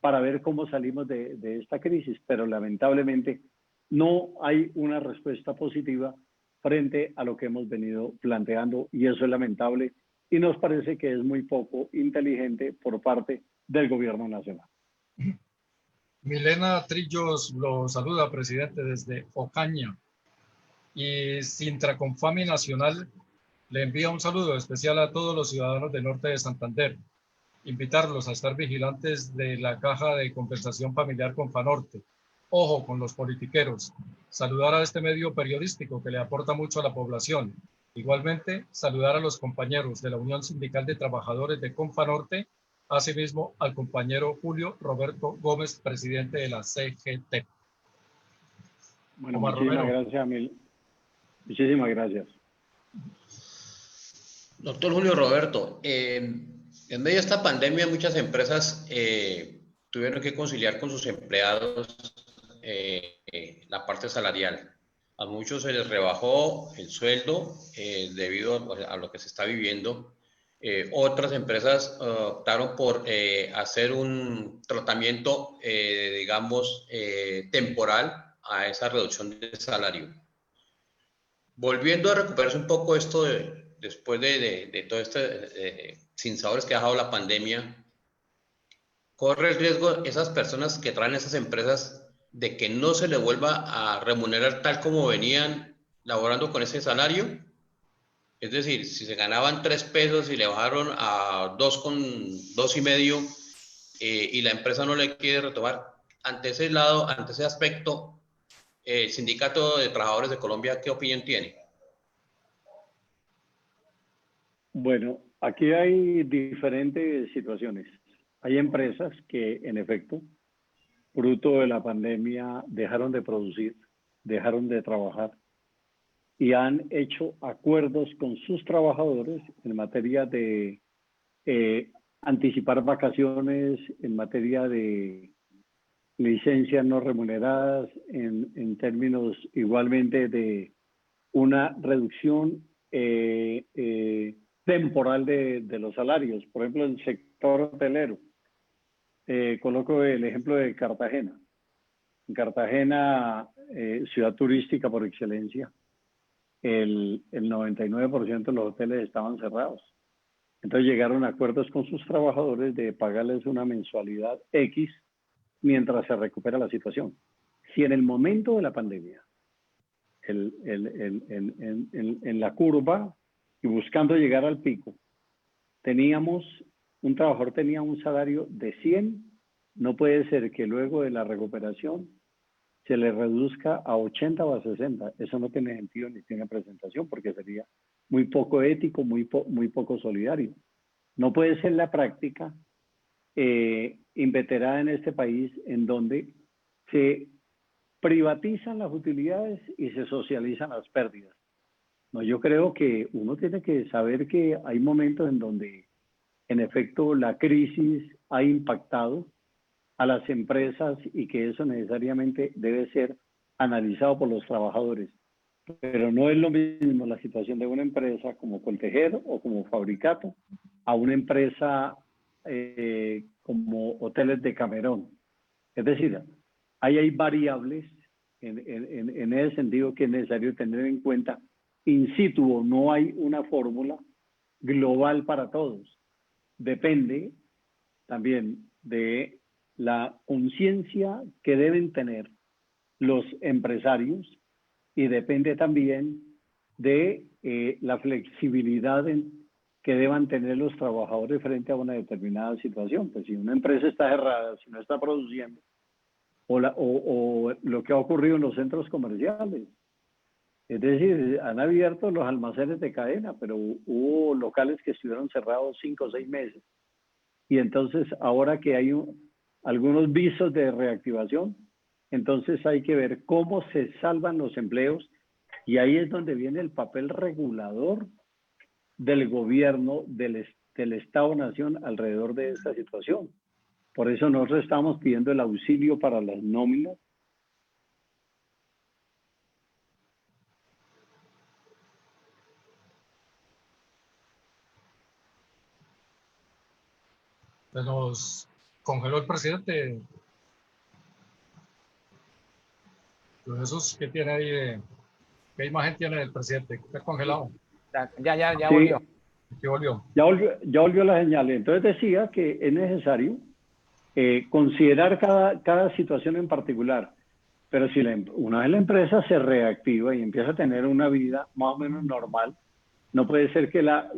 para ver cómo salimos de esta crisis. Pero lamentablemente no hay una respuesta positiva frente a lo que hemos venido planteando, y eso es lamentable y nos parece que es muy poco inteligente por parte del gobierno nacional. Milena Trillos lo saluda, presidente, desde Ocaña. Y Sintraconfami Nacional le envía un saludo especial a todos los ciudadanos del norte de Santander. Invitarlos a estar vigilantes de la Caja de Compensación Familiar Confanorte. Ojo con los politiqueros. Saludar a este medio periodístico que le aporta mucho a la población. Igualmente, saludar a los compañeros de la Unión Sindical de Trabajadores de Confanorte, asimismo al compañero Julio Roberto Gómez, presidente de la CGT. Bueno, muchísimas gracias, muchísimas gracias. Doctor Julio Roberto, en medio de esta pandemia muchas empresas tuvieron que conciliar con sus empleados la parte salarial. A muchos se les rebajó el sueldo debido a lo que se está viviendo. Otras empresas optaron por hacer un tratamiento, digamos, temporal a esa reducción de salario. Volviendo a recuperarse un poco esto después de todo este sinsabores que ha dejado la pandemia, corre el riesgo esas personas que traen esas empresas de que no se les vuelva a remunerar tal como venían laborando con ese salario. Es decir, si se ganaban 3 pesos y le bajaron a 2,5 y la empresa no le quiere retomar, ante ese lado, ante ese aspecto, el Sindicato de Trabajadores de Colombia, ¿qué opinión tiene? Bueno, aquí hay diferentes situaciones. Hay empresas que, en efecto, fruto de la pandemia, dejaron de producir, dejaron de trabajar y han hecho acuerdos con sus trabajadores en materia de anticipar vacaciones, en materia de licencias no remuneradas, en términos igualmente de una reducción de temporal de los salarios. Por ejemplo, el sector hotelero. Coloco el ejemplo de Cartagena. En Cartagena, ciudad turística por excelencia, el 99% de los hoteles estaban cerrados. Entonces llegaron a acuerdos con sus trabajadores de pagarles una mensualidad X mientras se recupera la situación. Si en el momento de la pandemia, en la curva y buscando llegar al pico, un trabajador tenía un salario de 100, no puede ser que luego de la recuperación se le reduzca a 80 o a 60. Eso no tiene sentido ni tiene presentación, porque sería muy poco ético, muy poco solidario. No puede ser la práctica inveterada en este país, en donde se privatizan las utilidades y se socializan las pérdidas. No, yo creo que uno tiene que saber que hay momentos en donde, en efecto, la crisis ha impactado a las empresas y que eso necesariamente debe ser analizado por los trabajadores. Pero no es lo mismo la situación de una empresa como Coltejero o como Fabricato a una empresa como Hoteles de Camerón. Es decir, ahí hay variables en ese sentido que es necesario tener en cuenta in situ. No hay una fórmula global para todos. Depende también de la conciencia que deben tener los empresarios y depende también de la flexibilidad que deban tener los trabajadores frente a una determinada situación. Pues si una empresa está cerrada, si no está produciendo, o lo que ha ocurrido en los centros comerciales. Es decir, han abierto los almacenes de cadena, pero hubo locales que estuvieron cerrados 5 o 6 meses. Y entonces, ahora que hay algunos visos de reactivación, entonces hay que ver cómo se salvan los empleos, y ahí es donde viene el papel regulador del gobierno, del Estado-Nación alrededor de esta situación. Por eso nosotros estamos pidiendo el auxilio para las nóminas. Se nos congeló el presidente. Jesús, ¿qué tiene ahí? ¿Qué imagen tiene el presidente? ¿Está congelado? Ya Sí, volvió. ¿Qué volvió? Ya volvió la señal. Entonces decía que es necesario considerar cada situación en particular. Pero si una vez la empresa se reactiva y empieza a tener una vida más o menos normal, no puede ser que la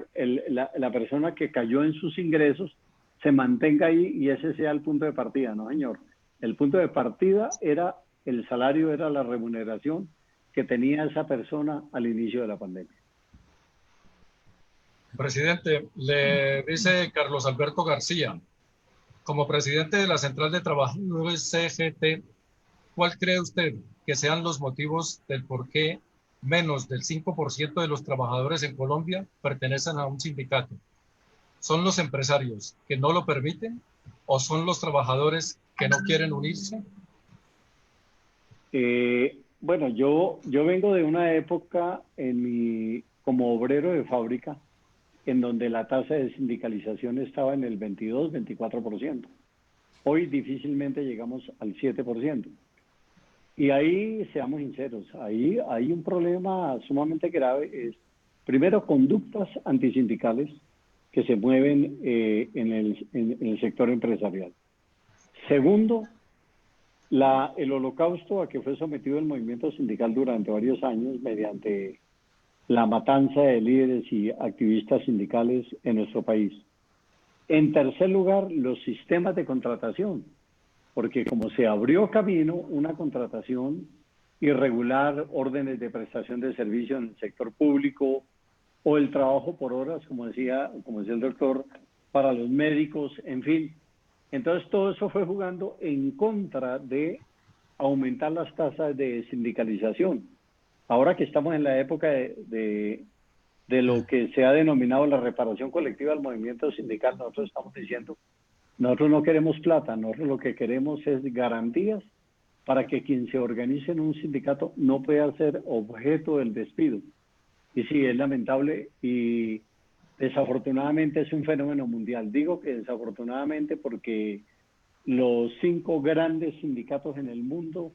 persona que cayó en sus ingresos se mantenga ahí y ese sea el punto de partida. No, señor. El punto de partida era el salario, era la remuneración que tenía esa persona al inicio de la pandemia. Presidente, le dice Carlos Alberto García, como presidente de la Central de Trabajadores CGT, ¿cuál cree usted que sean los motivos del por qué menos del 5% de los trabajadores en Colombia pertenecen a un sindicato? ¿Son los empresarios que no lo permiten o son los trabajadores que no quieren unirse? Bueno, yo vengo de una época como obrero de fábrica en donde la tasa de sindicalización estaba en el 22-24%. Hoy difícilmente llegamos al 7%. Y ahí, seamos sinceros, ahí hay un problema sumamente grave. Es, primero, conductas antisindicales que se mueven en el sector empresarial. Segundo, el holocausto a que fue sometido el movimiento sindical durante varios años mediante la matanza de líderes y activistas sindicales en nuestro país. En tercer lugar, los sistemas de contratación, porque como se abrió camino una contratación irregular, órdenes de prestación de servicio en el sector público o el trabajo por horas, como decía el doctor, para los médicos, en fin. Entonces todo eso fue jugando en contra de aumentar las tasas de sindicalización. Ahora que estamos en la época de lo que se ha denominado la reparación colectiva del movimiento sindical, nosotros estamos diciendo, nosotros no queremos plata, nosotros lo que queremos es garantías para que quien se organice en un sindicato no pueda ser objeto del despido. Y sí, es lamentable y Desafortunadamente es un fenómeno mundial. Digo que desafortunadamente porque los 5 grandes sindicatos en el mundo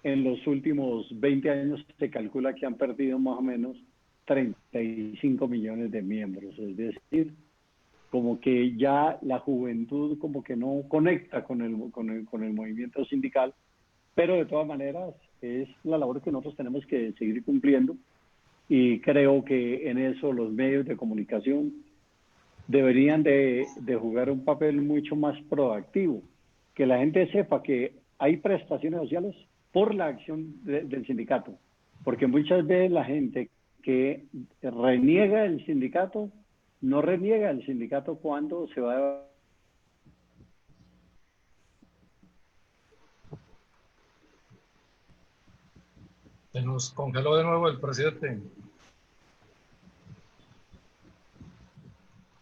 en los últimos 20 años se calcula que han perdido más o menos 35 millones de miembros. Es decir, como que ya la juventud como que no conecta con el movimiento sindical, pero de todas maneras es la labor que nosotros tenemos que seguir cumpliendo, y creo que en eso los medios de comunicación deberían de jugar un papel mucho más proactivo, que la gente sepa que hay prestaciones sociales por la acción del sindicato, porque muchas veces la gente que reniega el sindicato, no reniega el sindicato cuando se va. Se nos congeló de nuevo el presidente.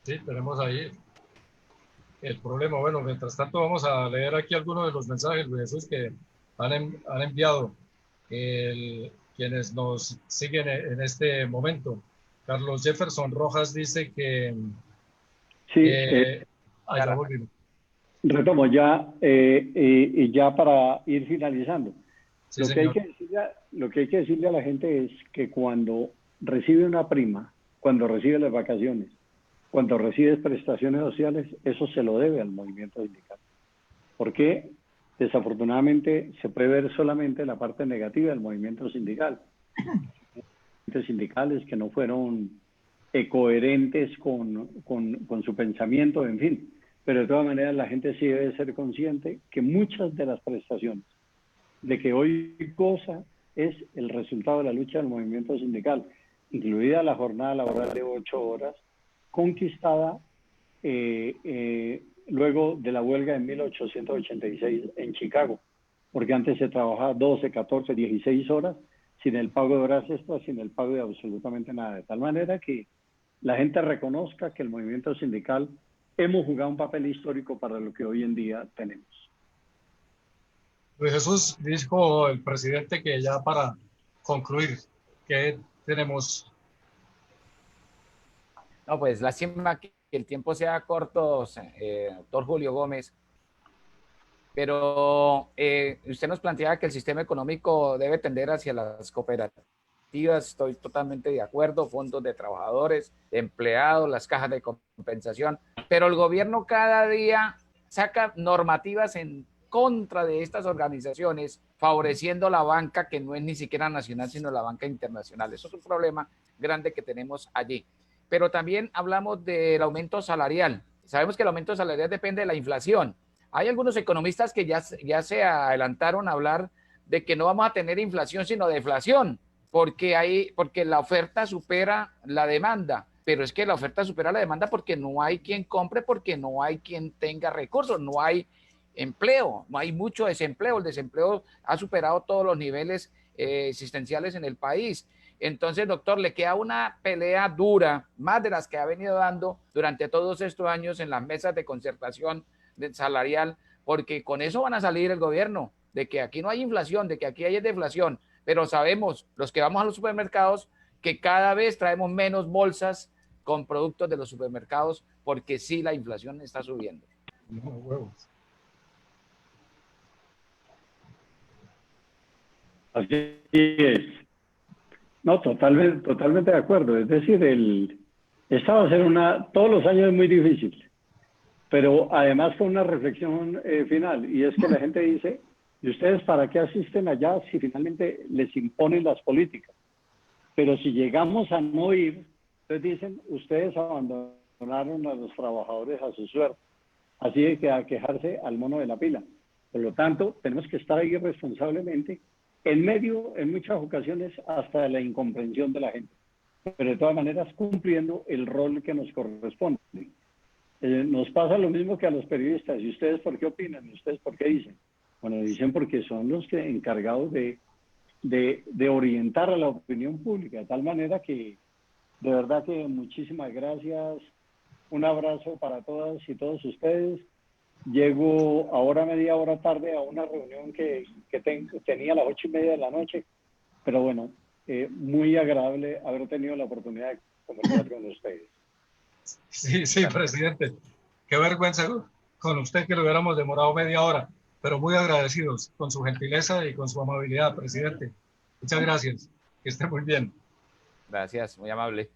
Sí, tenemos ahí el problema. Bueno, mientras tanto vamos a leer aquí algunos de los mensajes, Luis Jesús, que han enviado quienes nos siguen en este momento. Carlos Jefferson Rojas dice que... Sí, allá volvimos. Retomo ya, y ya para ir finalizando. Sí, lo que hay que decirle a la gente es que cuando recibe una prima, cuando recibe las vacaciones, cuando recibe prestaciones sociales, eso se lo debe al movimiento sindical. Porque desafortunadamente se puede ver solamente la parte negativa del movimiento sindical. Sindicales que no fueron coherentes con su pensamiento, en fin. Pero de todas maneras la gente sí debe ser consciente que muchas de las prestaciones de que hoy goza es el resultado de la lucha del movimiento sindical, incluida la jornada laboral de 8 horas, conquistada luego de la huelga de 1886 en Chicago, porque antes se trabajaba 12, 14, 16 horas sin el pago de horas extras, sin el pago de absolutamente nada, de tal manera que la gente reconozca que el movimiento sindical hemos jugado un papel histórico para lo que hoy en día tenemos. Luis Jesús, dijo el presidente que ya para concluir, ¿qué tenemos? No, pues lástima que el tiempo sea corto, doctor Julio Gómez, pero usted nos planteaba que el sistema económico debe tender hacia las cooperativas, estoy totalmente de acuerdo, fondos de trabajadores, de empleados, las cajas de compensación, pero el gobierno cada día saca normativas en contra de estas organizaciones, favoreciendo la banca que no es ni siquiera nacional, sino la banca internacional. Eso es un problema grande que tenemos allí. Pero también hablamos del aumento salarial. Sabemos que el aumento salarial depende de la inflación. Hay algunos economistas que ya se adelantaron a hablar de que no vamos a tener inflación, sino deflación, porque la oferta supera la demanda. Pero es que la oferta supera la demanda porque no hay quien compre, porque no hay quien tenga recursos, no hay empleo, no hay mucho desempleo. El desempleo ha superado todos los niveles existenciales en el país. Entonces, doctor, le queda una pelea dura, más de las que ha venido dando durante todos estos años en las mesas de concertación salarial, porque con eso van a salir el gobierno, de que aquí no hay inflación, de que aquí hay deflación, pero sabemos, los que vamos a los supermercados, que cada vez traemos menos bolsas con productos de los supermercados, porque sí la inflación está subiendo. No, huevos. Así es. No, totalmente de acuerdo. Es decir, esta va a ser todos los años es muy difícil, pero además con una reflexión final, y es que la gente dice, ¿y ustedes para qué asisten allá si finalmente les imponen las políticas? Pero si llegamos a no ir, entonces dicen, ustedes abandonaron a los trabajadores a su suerte, así de que a quejarse al mono de la pila. Por lo tanto, tenemos que estar ahí responsablemente, en medio, en muchas ocasiones, hasta de la incomprensión de la gente, pero de todas maneras cumpliendo el rol que nos corresponde. Nos pasa lo mismo que a los periodistas. ¿Y ustedes por qué opinan? ¿Y ustedes por qué dicen? Bueno, dicen porque son los que encargados de orientar a la opinión pública, de tal manera que de verdad que muchísimas gracias. Un abrazo para todas y todos ustedes. Llego ahora media hora tarde a una reunión que tenía a las 8:30 de la noche, pero bueno, muy agradable haber tenido la oportunidad de conversar con ustedes. Sí, sí, presidente. Qué vergüenza con usted que lo hubiéramos demorado media hora, pero muy agradecidos con su gentileza y con su amabilidad, presidente. Muchas gracias. Que esté muy bien. Gracias, muy amable.